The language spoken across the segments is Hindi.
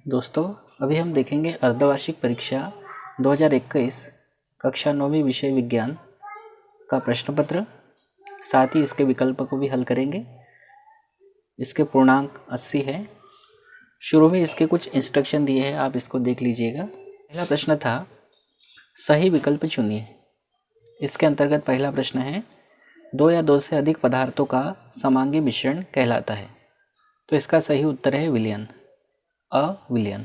दोस्तों, अभी हम देखेंगे अर्धवार्षिक परीक्षा 2021 कक्षा 9वीं विषय विज्ञान का प्रश्न पत्र, साथ ही इसके विकल्प को भी हल करेंगे। इसके पूर्णांक 80 है। शुरू में इसके कुछ इंस्ट्रक्शन दिए हैं, आप इसको देख लीजिएगा। पहला प्रश्न था सही विकल्प चुनिए। इसके अंतर्गत पहला प्रश्न है 2 या 2 से अधिक पदार्थों का समांगी मिश्रण कहलाता है। तो इसका सही उत्तर है विलयन, अविलयन।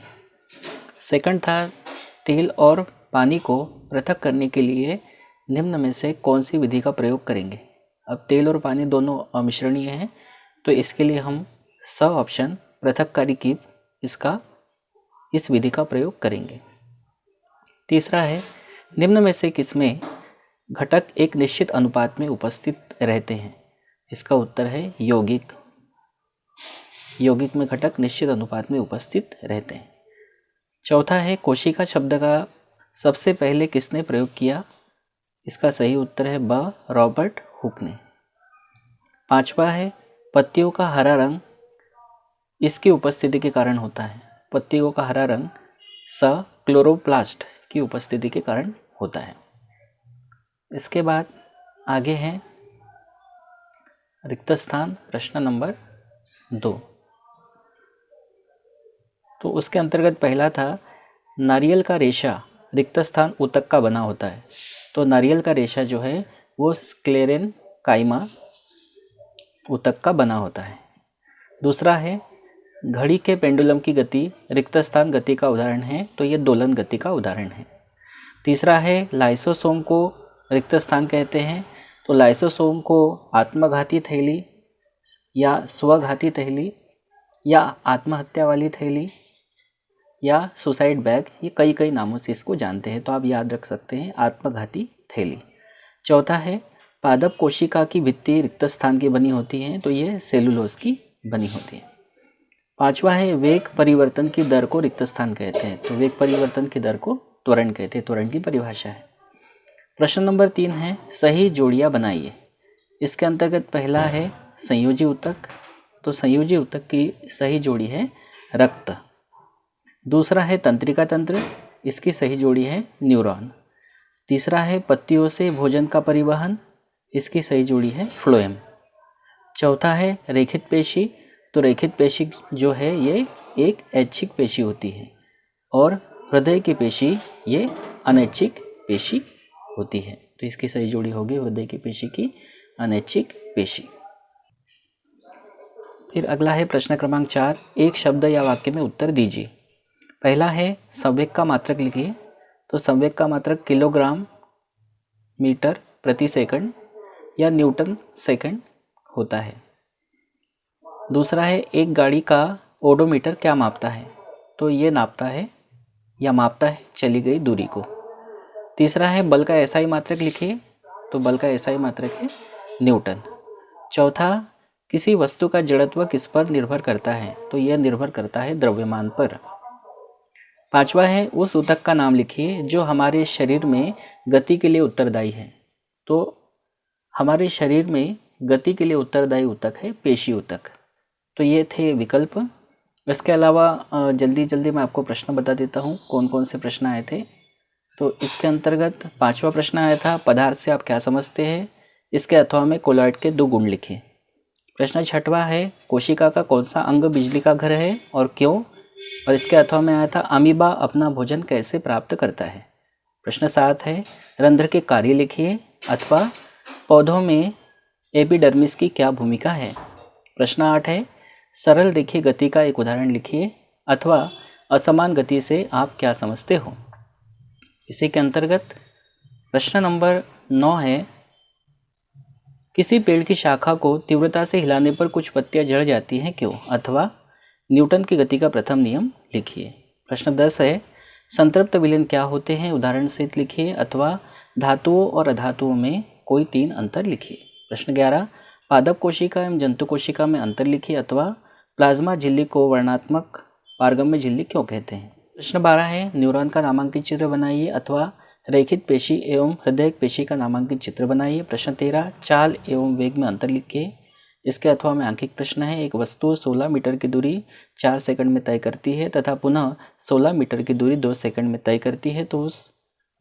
सेकंड था तेल और पानी को पृथक करने के लिए निम्न में से कौन सी विधि का प्रयोग करेंगे। अब तेल और पानी दोनों अमिश्रणीय हैं, तो इसके लिए हम ऑप्शन पृथककारी की इस विधि का प्रयोग करेंगे। तीसरा है निम्न में से किसमें घटक एक निश्चित अनुपात में उपस्थित रहते हैं। इसका उत्तर है यौगिक। यौगिक में घटक निश्चित अनुपात में उपस्थित रहते हैं। चौथा है कोशिका शब्द का सबसे पहले किसने प्रयोग किया। इसका सही उत्तर है ब रॉबर्ट हुक ने। पांचवा है पत्तियों का हरा रंग इसकी उपस्थिति के कारण होता है। पत्तियों का हरा रंग क्लोरोप्लास्ट की उपस्थिति के कारण होता है। इसके बाद आगे है रिक्त स्थान, प्रश्न नंबर 2। तो उसके अंतर्गत पहला था नारियल का रेशा रिक्त स्थान ऊतक का बना होता है। तो नारियल का रेशा जो है वो स्क्लेरेन काइमा ऊतक का बना होता है। दूसरा है घड़ी के पेंडुलम की गति रिक्त स्थान गति का उदाहरण है, तो ये दोलन गति का उदाहरण है। तीसरा है लाइसोसोम को रिक्त स्थान कहते हैं। तो लाइसोसोम को आत्मघाती थैली या स्वघाती थैली या आत्महत्या वाली थैली या सुसाइड बैग, ये कई नामों से इसको जानते हैं, तो आप याद रख सकते हैं आत्मघाती थैली। चौथा है पादप कोशिका की भित्ति रिक्त स्थान की बनी होती है, तो ये सेलुलोज की बनी होती है। पांचवा है वेग परिवर्तन की दर को रिक्त स्थान कहते हैं। तो वेग परिवर्तन की दर को त्वरण कहते हैं, त्वरण की परिभाषा है। प्रश्न नंबर 3 है सही जोड़ियां बनाइए। इसके अंतर्गत पहला है संयोजी ऊतक। तो संयोजी ऊतक की सही जोड़ी है रक्त। दूसरा है तंत्रिका तंत्र, इसकी सही जोड़ी है न्यूरॉन। तीसरा है पत्तियों से भोजन का परिवहन, इसकी सही जोड़ी है फ्लोएम। चौथा है रेखित पेशी। तो रेखित पेशी जो है ये एक ऐच्छिक पेशी होती है, और हृदय की पेशी ये अनैच्छिक पेशी होती है। तो इसकी सही जोड़ी होगी हृदय की पेशी की अनैच्छिक पेशी। फिर अगला है प्रश्न क्रमांक 4, एक शब्द या वाक्य में उत्तर दीजिए। पहला है संवेग का मात्रक लिखिए। तो संवेग का मात्रक किलोग्राम मीटर प्रति सेकंड या न्यूटन सेकंड होता है। दूसरा है एक गाड़ी का ओडोमीटर क्या मापता है। तो ये नापता है या मापता है चली गई दूरी को। तीसरा है बल का एसआई मात्रक लिखिए। तो बल का एसआई मात्रक है न्यूटन। चौथा किसी वस्तु का जड़त्व किस पर निर्भर करता है। तो यह निर्भर करता है द्रव्यमान पर। पांचवा है उस ऊतक का नाम लिखिए जो हमारे शरीर में गति के लिए उत्तरदायी है। तो हमारे शरीर में गति के लिए उत्तरदायी ऊतक है पेशी ऊतक। तो ये थे विकल्प। इसके अलावा जल्दी मैं आपको प्रश्न बता देता हूँ कौन कौन से प्रश्न आए थे। तो इसके अंतर्गत 5वां प्रश्न आया था पदार्थ से आप क्या समझते हैं। इसके अथवा में कोलॉइड के 2 गुण लिखिए। प्रश्न 6वां है कोशिका का कौन सा अंग बिजली का घर है और क्यों। और इसके अथवा में आया था अमीबा अपना भोजन कैसे प्राप्त करता है। प्रश्न 7 है रंध्र के कार्य लिखिए, अथवा पौधों में एपिडर्मिस की क्या भूमिका है। प्रश्न 8 है सरल रेखीय गति का एक उदाहरण लिखिए, अथवा असमान गति से आप क्या समझते हो। इसी के अंतर्गत प्रश्न नंबर 9 है किसी पेड़ की शाखा को तीव्रता से हिलाने पर कुछ पत्तियां झड़ जाती हैं क्यों, अथवा न्यूटन की गति का प्रथम नियम लिखिए। प्रश्न 10 है संतृप्त विलयन क्या होते हैं, उदाहरण सहित लिखिए, अथवा धातुओं और अधातुओं में कोई 3 अंतर लिखिए। प्रश्न 11 पादप कोशिका एवं जंतु कोशिका में अंतर लिखिए, अथवा प्लाज्मा झिल्ली को वर्णात्मक पारगम्य झिल्ली क्यों कहते हैं। प्रश्न 12 है न्यूरॉन का नामांकित चित्र बनाइए, अथवा रेखित पेशी एवं हृदय पेशी का नामांकित चित्र बनाइए। प्रश्न 13 चाल एवं वेग में अंतर लिखिए। इसके अथवा में अंकित प्रश्न है, एक वस्तु 16 मीटर की दूरी 4 सेकंड में तय करती है तथा पुनः 16 मीटर की दूरी 2 सेकंड में तय करती है, तो उस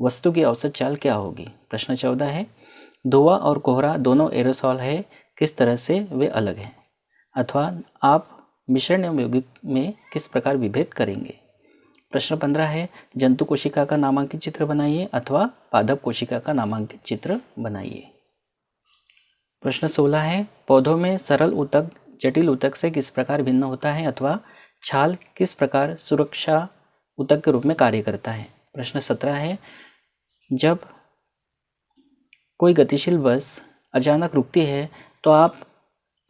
वस्तु की औसत चाल क्या होगी। प्रश्न 14 है, धुआं और कोहरा दोनों एरोसॉल है, किस तरह से वे अलग हैं, अथवा आप मिश्रण एवं यौगिक में किस प्रकार विभेद करेंगे। प्रश्न 15 है, जंतु कोशिका का नामांकित चित्र बनाइए अथवा पादप कोशिका का नामांकित चित्र बनाइए। प्रश्न 16 है, पौधों में सरल ऊतक जटिल ऊतक से किस प्रकार भिन्न होता है अथवा छाल किस प्रकार सुरक्षा ऊतक के रूप में कार्य करता है। प्रश्न 17 है, जब कोई गतिशील बस अचानक रुकती है तो आप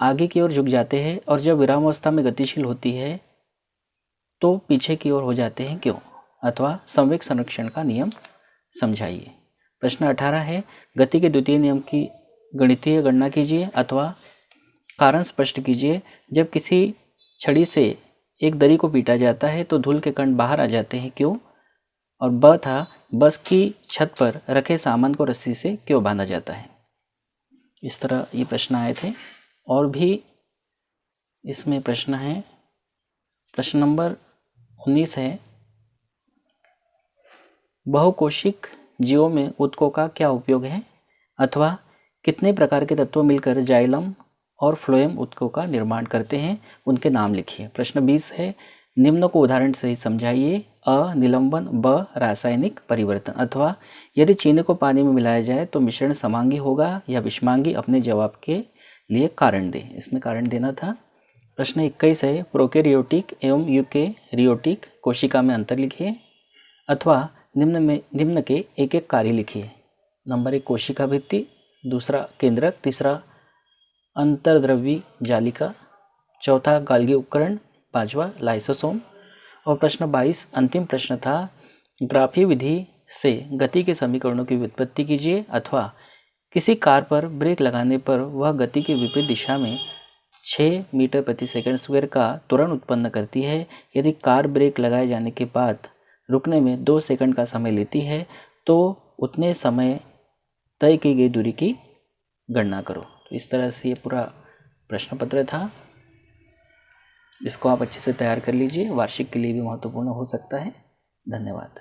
आगे की ओर झुक जाते हैं और जब विरामावस्था में गतिशील होती है तो पीछे की ओर हो जाते हैं, क्यों, अथवा संवेग संरक्षण का नियम समझाइए। प्रश्न 18 है, गति के द्वितीय नियम की गणितीय गणना कीजिए अथवा कारण स्पष्ट कीजिए। जब किसी छड़ी से एक दरी को पीटा जाता है तो धूल के कण बाहर आ जाते हैं, क्यों, और ब था, बस की छत पर रखे सामान को रस्सी से क्यों बांधा जाता है। इस तरह ये प्रश्न आए थे। और भी इसमें प्रश्न है। प्रश्न नंबर 19 है, बहुकोशिक जीवों में ऊतकों का क्या उपयोग है अथवा कितने प्रकार के तत्व मिलकर जाइलम और फ्लोएम ऊतकों का निर्माण करते हैं, उनके नाम लिखिए। प्रश्न 20 है, निम्न को उदाहरण से ही समझाइए। अ निलंबन, ब रासायनिक परिवर्तन, अथवा यदि चीनी को पानी में मिलाया जाए तो मिश्रण समांगी होगा या विषमांगी। अपने जवाब के लिए कारण दें। इसमें कारण देना था। प्रश्न 21 है, प्रोकैरियोटिक एवं यूकैरियोटिक कोशिका में अंतर लिखिए अथवा निम्न के एक एक कार्य लिखिए। नंबर 1 कोशिका भित्ति, दूसरा केंद्रक, तीसरा अंतर्द्रव्यी जालिका, चौथा गाल्गी उपकरण, पांचवा लाइसोसोम। और प्रश्न 22 अंतिम प्रश्न था, ग्राफी विधि से गति के समीकरणों की व्युत्पत्ति कीजिए अथवा किसी कार पर ब्रेक लगाने पर वह गति के विपरीत दिशा में 6 मीटर प्रति सेकंड स्क्वायर का त्वरण उत्पन्न करती है। यदि कार ब्रेक लगाए जाने के बाद रुकने में 2 सेकंड का समय लेती है तो उतने समय तय की गई दूरी की गणना करो। तो इस तरह से ये पूरा प्रश्न पत्र था। इसको आप अच्छे से तैयार कर लीजिए, वार्षिक के लिए भी महत्वपूर्ण हो सकता है। धन्यवाद।